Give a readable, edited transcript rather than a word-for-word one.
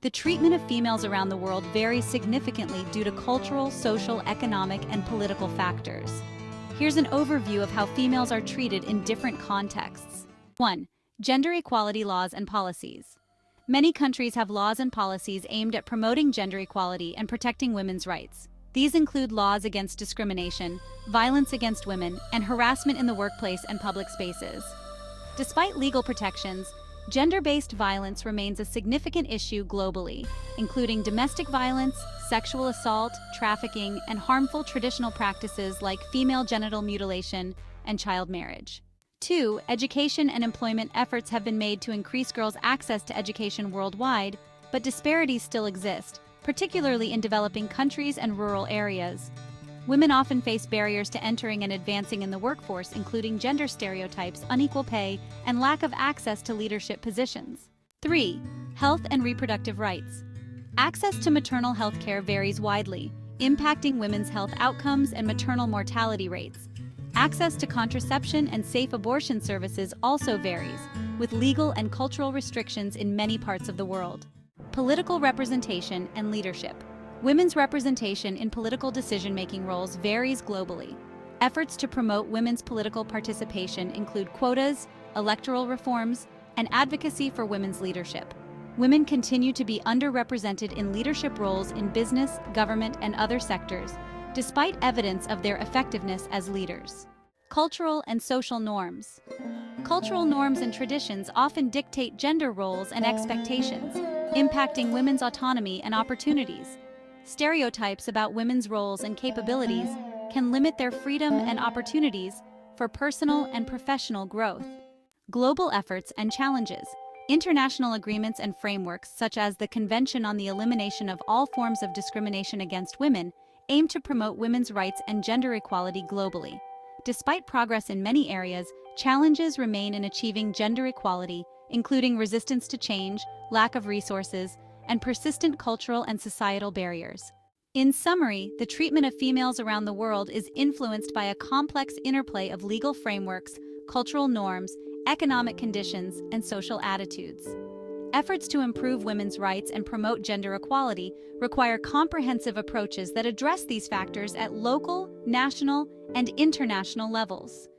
The treatment of females around the world varies significantly due to cultural, social, economic, and political factors. Here's an overview of how females are treated in different contexts. 1. Gender equality laws and policies. Many countries have laws and policies aimed at promoting gender equality and protecting women's rights. These include laws against discrimination, violence against women, and harassment in the workplace and public spaces. Despite legal protections, gender-based violence remains a significant issue globally, including domestic violence, sexual assault, trafficking, and harmful traditional practices like female genital mutilation and child marriage. 2. Education and employment efforts have been made to increase girls' access to education worldwide, but disparities still exist, particularly in developing countries and rural areas. Women often face barriers to entering and advancing in the workforce, including gender stereotypes, unequal pay, and lack of access to leadership positions. 3. Health and reproductive rights. Access to maternal health care varies widely, impacting women's health outcomes and maternal mortality rates. Access to contraception and safe abortion services also varies, with legal and cultural restrictions in many parts of the world. Political representation and leadership. Women's representation in political decision-making roles varies globally. Efforts to promote women's political participation include quotas, electoral reforms, and advocacy for women's leadership. Women continue to be underrepresented in leadership roles in business, government, and other sectors, despite evidence of their effectiveness as leaders. Cultural and social norms. Cultural norms and traditions often dictate gender roles and expectations, impacting women's autonomy and opportunities. Stereotypes about women's roles and capabilities can limit their freedom and opportunities for personal and professional growth. Global efforts and challenges. International agreements and frameworks, such as the Convention on the Elimination of All Forms of Discrimination Against Women, aim to promote women's rights and gender equality globally. Despite progress in many areas, challenges remain in achieving gender equality, including resistance to change, lack of resources, and persistent cultural and societal barriers. In summary, the treatment of females around the world is influenced by a complex interplay of legal frameworks, cultural norms, economic conditions, and social attitudes. Efforts to improve women's rights and promote gender equality require comprehensive approaches that address these factors at local, national, and international levels.